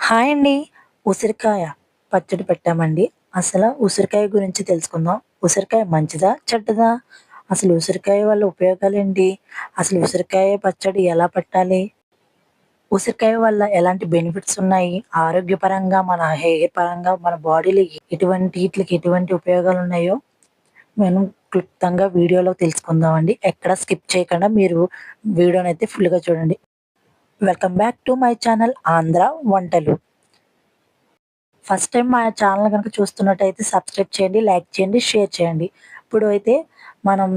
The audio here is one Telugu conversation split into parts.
హాయ్ అండి. ఉసిరికాయ పచ్చడి పెట్టామండి. అసల ఉసిరికాయ గురించి తెలుసుకుందాం. ఉసిరికాయ మంచిదా? చెడ్డదా? అసలు ఉసిరికాయ వల్ల ఉపయోగాలేంటి? అసలు ఉసిరికాయ పచ్చడి ఎలా పెట్టాలి? ఉసిరికాయ వల్ల ఎలాంటి బెనిఫిట్స్ ఉన్నాయి? ఆరోగ్యపరంగా, మన హెయిర్ పరంగా, మన బాడీలో ఎటువంటి ఉపయోగాలున్నాయో మనం క్లుప్తంగా వీడియోలో తెలుసుకుందామండి. ఎక్కడ స్కిప్ చేయకుండా మీరు వీడియోనైతే ఫుల్‌గా చూడండి. Welcome back to my channel Andhra Vantalu. First time మా ఛానల్ గనుక చూస్తున్నట్టయితే సబ్స్క్రైబ్ చేయండి, లైక్ చేయండి, షేర్ చేయండి. ఇప్పుడు అయితే మనం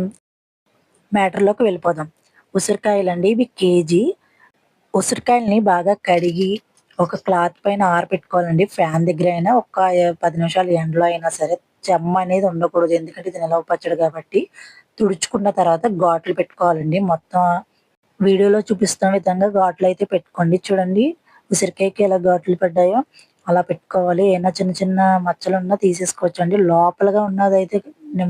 మ్యాటర్‌లోకి వెళ్ళిపోదాం. ఉసిరికాయలండి ఇవి కేజీ. ఉసిరికాయలని బాగా కడిగి ఒక క్లాత్ పైన ఆరబెట్టుకోవాలండి. ఫ్యాన్ దగ్గర అయినా ఒక 10 నిమిషాలు ఎండలో అయినా సరే. చెమ్మ అనేది ఉండకూడదు. ఎందుకంటే ఇది నిలవ పచ్చడి కాబట్టి. తుడుచుకున్న తర్వాత ఘాట్లు పెట్టుకోవాలండి. మొత్తం వీడియోలో చూపిస్తున్న విధంగా ఘాట్లయితే పెట్టుకోండి. చూడండి ఉసిరికాయకి ఎలా ఘాట్లు పడ్డాయో అలా పెట్టుకోవాలి. ఏమైనా చిన్న చిన్న మచ్చలున్నా తీసేసుకోవచ్చండి. లోపలగా ఉన్నదైతే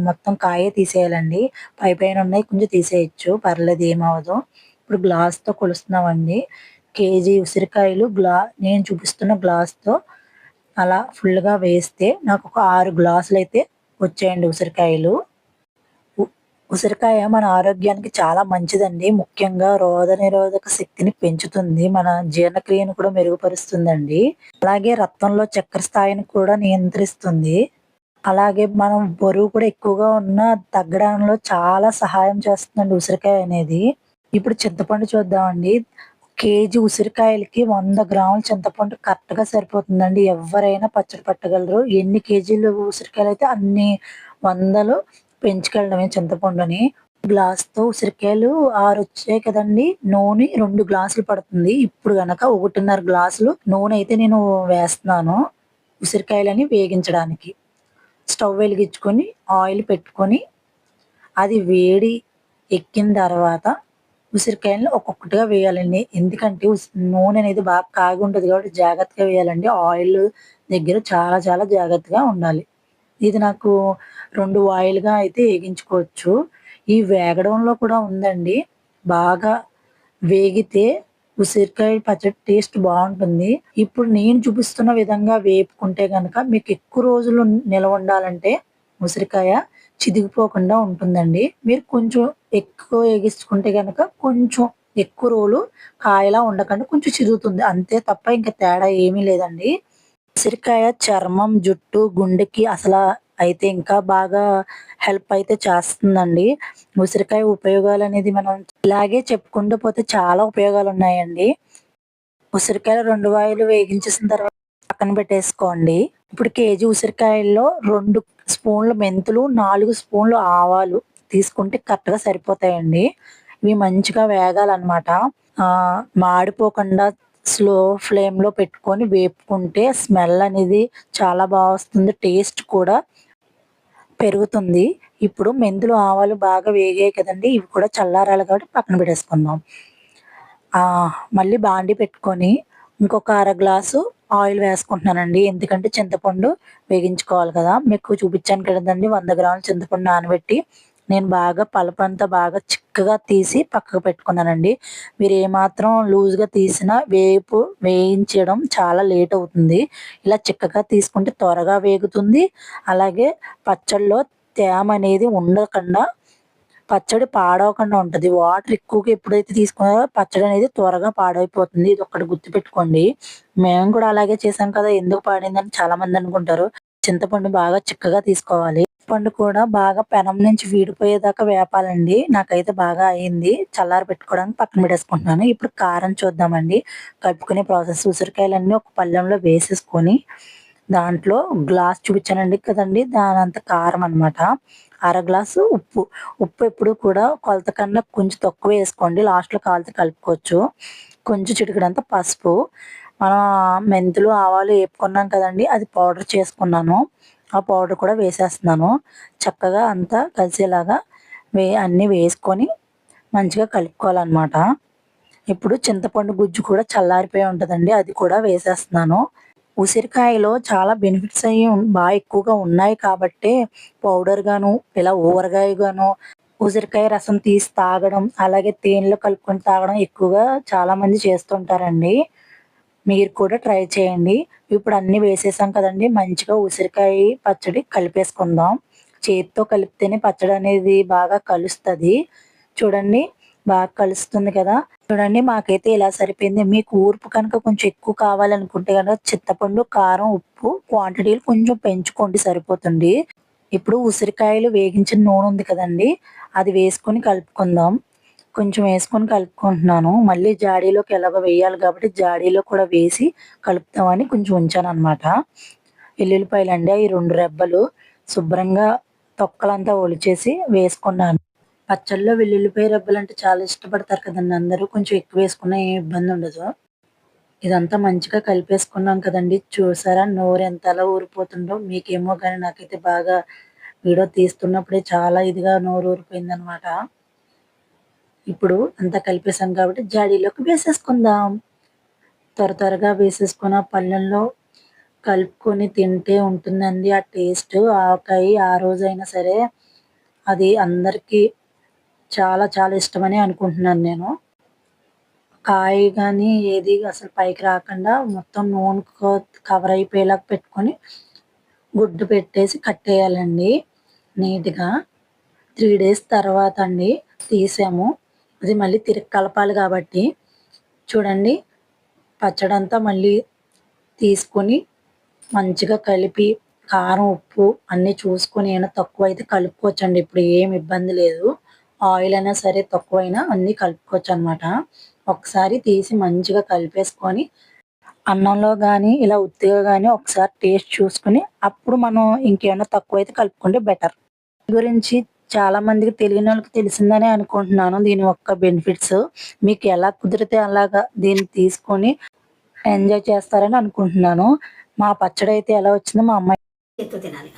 మొత్తం కాయే తీసేయాలండి. పైపైన ఉన్నయి కొంచెం తీసేయొచ్చు. పర్లేదు ఏమవ్వదు. ఇప్పుడు గ్లాస్‌తో కొలుస్తున్నామండి. కేజీ ఉసిరికాయలు నేను చూపిస్తున్న గ్లాస్‌తో అలా ఫుల్‌గా వేస్తే నాకొక 6 గ్లాసులైతే వచ్చాయండి ఉసిరికాయలు. ఉ ఉసిరికాయ మన ఆరోగ్యానికి చాలా మంచిదండి. ముఖ్యంగా రోగనిరోధక శక్తిని పెంచుతుంది. మన జీర్ణక్రియను కూడా మెరుగుపరుస్తుందండి. అలాగే రక్తంలో చక్కెర స్థాయిని కూడా నియంత్రిస్తుంది. అలాగే మనం బరువు కూడా ఎక్కువగా ఉన్నా తగ్గడంలో చాలా సహాయం చేస్తుందండి ఉసిరికాయ అనేది. ఇప్పుడు చింతపండు చూద్దామండి. కేజీ ఉసిరికాయలకి 100 గ్రాముల చింతపండు కరెక్ట్‌గా సరిపోతుందండి. ఎవ్వరైనా పచ్చడి పట్టగలరు. ఎన్ని కేజీలు ఉసిరికాయలైతే అన్ని వందలు పెంచుకెళ్ళడమే చింతపండుని. గ్లాస్‌తో ఉసిరికాయలు 6 వచ్చాయి కదండీ! నూనె 2 గ్లాసులు పడుతుంది. ఇప్పుడు గనక 1.5 గ్లాసులు నూనె అయితే నేను వేస్తున్నాను. ఉసిరికాయలని వేగించడానికి. స్టవ్ వెలిగించుకొని ఆయిల్ పెట్టుకొని అది వేడి ఎక్కిన తర్వాత ఉసిరికాయలను ఒక్కొక్కటిగా వేయాలండి. ఎందుకంటే నూనె అనేది బాగా కాగి ఉంటది కాబట్టి జాగ్రత్తగా వేయాలండి. ఆయిల్ దగ్గర చాలా చాలా జాగ్రత్తగా ఉండాలి. ఇది నాకు 2 వాయిలుగా అయితే ఏగించుకోవచ్చు. ఈ వేగడంలో కూడా ఉందండి. బాగా వేగితే ఉసిరికాయ పచ్చడి టేస్ట్ బావుంటుంది. ఇప్పుడు నేను చూపిస్తున్న విధంగా వేపుకుంటే గనక మీకు ఎక్కువ రోజులు నిలవుండాలంటే ఉసిరికాయ చిదిగిపోకుండా ఉంటుందండి. మీరు కొంచెం ఎక్కువ ఏగించుకుంటే గనక కొంచెం ఎక్కువ రోజులు కాయలా ఉండకుండా కొంచెం చిదుగుతుంది. అంతే తప్ప ఇంక తేడా ఏమీ లేదండి. ఉసిరికాయ చర్మం, జుట్టు, గుండెకి అయితే ఇంకా బాగా హెల్ప్ అయితే చేస్తుందండి. ఉసిరికాయ ఉపయోగాలనేది మనం ఇలాగే చెప్పుకుంటూ పోతే చాలా ఉపయోగాలున్నాయండి. ఉసిరికాయలు 2 వాయిలు వేగించేసిన తర్వాత పక్కన పెట్టేసుకోండి. ఇప్పుడు కేజీ ఉసిరికాయల్లో 2 స్పూన్లు మెంతులు, 4 స్పూన్లు ఆవాలు తీసుకుంటే కరెక్ట్‌గా సరిపోతాయండి. ఇవి మంచిగా వేగాలనమాట. మాడిపోకుండా స్లో ఫ్లేమ్‌లో పెట్టుకొని వేపుకుంటే స్మెల్ అనేది చాలా వస్తుంది. టేస్ట్ కూడా పెరుగుతుంది. ఇప్పుడు మెంతులు, ఆవాలు బాగా వేగాయి కదండీ! ఇవి కూడా చల్లారాలి కాబట్టి పక్కన పెట్టేసుకుందాం. మళ్ళీ బాండీ పెట్టుకొని ఇంకొక గ్లాసు ఆయిల్ వేసుకుంటున్నానండి. ఎందుకంటే చింతపండు వేగించుకోవాలి కదా! మీకు చూపించాను కదండీ 100 గ్రాముల చింతపండు నానబెట్టి నేను బాగా పలపంతా బాగా చిక్కగా తీసి పక్కకు పెట్టుకున్నానండి. మీరు ఏమాత్రం లూజ్‌గా తీసినా వేయించడం చాలా లేట్ అవుతుంది. ఇలా చిక్కగా తీసుకుంటే త్వరగా వేగుతుంది. అలాగే పచ్చడిలో తేమ అనేది ఉండకుండా పచ్చడి పాడవకుండా ఉంటది. వాటర్ ఎక్కువగా ఎప్పుడైతే తీసుకున్నారో పచ్చడి అనేది త్వరగా పాడైపోతుంది. ఇదొక్కటి గుర్తుపెట్టుకోండి. మేము కూడా అలాగే చేసాం కదా! ఎందుకు పాడైందని చాలామంది అనుకుంటారు. చింతపండు బాగా చిక్కగా తీసుకోవాలి. చింతపండు కూడా బాగా పెనం నుంచి వీడిపోయేదాకా వేపాలండి. నాకైతే బాగా అయింది. చల్లారి పెట్టుకోవడానికి పక్కన పెట్టేసుకుంటున్నాను. ఇప్పుడు కారం చూద్దామండి. కలుపుకునే ప్రాసెస్ ఉసిరికాయలన్నీ ఒక పళ్ళెంలో వేసేసుకొని దాంట్లో గ్లాస్ చూపించానండి కదండీ! దానంత కారం అనమాట. గ్లాసు ఉప్పు. ఉప్పు ఎప్పుడు కూడా కొలత కన్నా కొంచెం తక్కువే ఏసుకోండి. లాస్ట్‌లో కావాలితే కలుపుకోవచ్చు. కొంచెం చిటికెడంత పసుపు. మనం మెంతులు, ఆవాలు ఏపుకున్నాం కదండీ! అది పౌడర్ చేసుకున్నాను. ఆ పౌడర్ కూడా వేసేస్తున్నాను. చక్కగా అంతా కలిసేలాగా అన్నీ వేసుకొని మంచిగా కలుపుకోవాలనమాట. ఇప్పుడు చింతపండు గుజ్జు కూడా చల్లారిపోయి ఉంటదండి. అది కూడా వేసేస్తున్నాను. ఉసిరికాయలో చాలా బెనిఫిట్స్ ఎక్కువగా ఉన్నాయి కాబట్టే పౌడర్‌గాను, ఇలా ఊరగాయగాను ఉసిరికాయ రసం తీసి తాగడం, అలాగే తేనెలో కలుపుకొని తాగడం ఎక్కువగా చాలామంది చేస్తుంటారండి. మీరు కూడా ట్రై చేయండి. ఇప్పుడు అన్నీ వేసేసాం కదండీ! మంచిగా ఉసిరికాయ పచ్చడి కలిపేసుకుందాం. చేత్తో కలిపితేనే పచ్చడి అనేది బాగా కలుస్తది. చూడండి బాగా కలుస్తుంది కదా! చూడండి మాకైతే ఇలా సరిపోయింది. మీకు ఊర్పు కనుక కొంచెం ఎక్కువ కావాలనుకుంటే గనక చింతపండు, కారం, ఉప్పు క్వాంటిటీలు కొంచెం పెంచుకోండి సరిపోతుంది. ఇప్పుడు ఉసిరికాయలు వేగించిన నూనె ఉంది కదండీ! అది వేసుకొని కలుపుకుందాం. కొంచెం వేసుకొని కలుపుకుంటున్నాను. మళ్ళీ జాడీలోకి ఎలాగో వేయాలి కాబట్టి జాడీలో కూడా వేసి కలుపుదామని కొంచెం ఉంచాననమాట. ఎల్లుల్లిపాయలండి అయి 2 రెబ్బలు శుభ్రంగా తొక్కలంతా ఒలిచేసి వేసుకున్నాను. పచ్చడిలో వెల్లుల్లిపాయ రెబ్బలంటే చాలా ఇష్టపడతారు కదండీ అందరూ. కొంచెం ఎక్కువ వేసుకున్నా ఏం ఇబ్బందుండదు. ఇదంతా మంచిగా కలిపేసుకున్నాం కదండీ! చూసారా నోరెంతలా ఊరిపోతుందో. మీకేమో గాని నాకైతే బాగా వీడియో తీస్తున్నప్పుడే చాలా ఇదిగా నోరు ఊరిపోయిందనమాట. ఇప్పుడు అంతా కలిపేసాం కాబట్టి జాడీలోకి వేసేసుకుందాం. త్వరగా వేసేసుకొని ఆ పళ్ళెంలో కలుపుకొని తింటే ఉంటుందండి ఆ టేస్ట్. ఆవకాయి ఆ రోజైనా సరే అది అందరికీ చాలా చాలా ఇష్టమని అనుకుంటున్నాను నేను. కాయ గాని ఏది అసలు పైకి రాకుండా మొత్తం నూనెతో కవర్ అయిపోయేలాగా పెట్టుకొని గుడ్డు పెట్టేసి కట్టేయాలండి నీట్‌గా. 3 డేస్ తర్వాత అండి తీసాము. అది మళ్ళీ తిరిగి కలపాలి కాబట్టి చూడండి పచ్చడంతా మళ్ళీ తీసుకొని మంచిగా కలిపి కారం, ఉప్పు అన్నీ చూసుకొని ఏమైనా తక్కువైతే కలుపుకోవచ్చండి. ఇప్పుడు ఏమి ఇబ్బంది లేదు. ఆయిల్ అయినా సరే తక్కువైనా అన్నీ కలుపుకోవచ్చనమాట. ఒకసారి తీసి మంచిగా కలిపేసుకొని అన్నంలో గానీ, ఇలా ఉత్తిగా గానీ ఒకసారి టేస్ట్ చూసుకొని అప్పుడు మనం ఇంకేమైనా తక్కువైతే కలుపుకుంటే బెటర్. గురించి చాలా మందికి తెలియనోళ్ళకి తెలిసిందనే అనుకుంటున్నాను. దీని యొక్క బెనిఫిట్స్. మీకు ఎలా కుదిరితే అలాగా దీన్ని తీసుకొని ఎంజాయ్ చేస్తారని అనుకుంటున్నాను. మా పచ్చడైతే ఎలా వచ్చిందో మా అమ్మాయి చేత్తో తినాలి.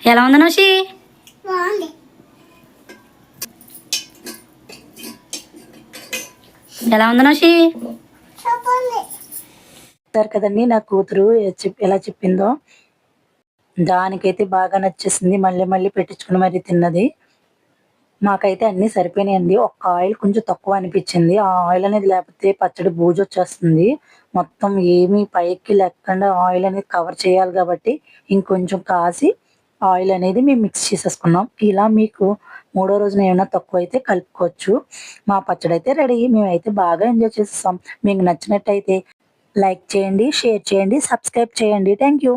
ఎలా ఉంది నోషి? బాగుంది. ఎలా ఉంది నోషి? చెప్పండి. చూసారు కదండీ నా కూతురు ఎలా చెప్పిందో. దానికైతే బాగా నచ్చేసింది. మళ్ళీ మళ్ళీ పెట్టించుకొని మరీ తిన్నది. మాకైతే అన్నీ సరిపోయినాయండి. ఒక్క ఆయిల్ కొంచెం తక్కువ అనిపిచ్చింది. ఆ ఆయిల్ అనేది లేకపోతే పచ్చడి బూజొచ్చేస్తుంది. మొత్తం ఏమీ పైకి లేకుండా ఆయిల్ అనేది కవర్ చేయాలి కాబట్టి ఇంకొంచెం కాసి ఆయిల్ అనేది మేము మిక్స్ చేసేసుకున్నాం. ఇలా మీకు మూడో రోజున ఏమైనా తక్కువైతే కలుపుకోవచ్చు. మా పచ్చడైతే రెడీ. మేమైతే బాగా ఎంజాయ్ చేసేసాం. మీకు నచ్చినట్టయితే లైక్ చేయండి, షేర్ చేయండి, సబ్స్క్రైబ్ చేయండి. Thank you.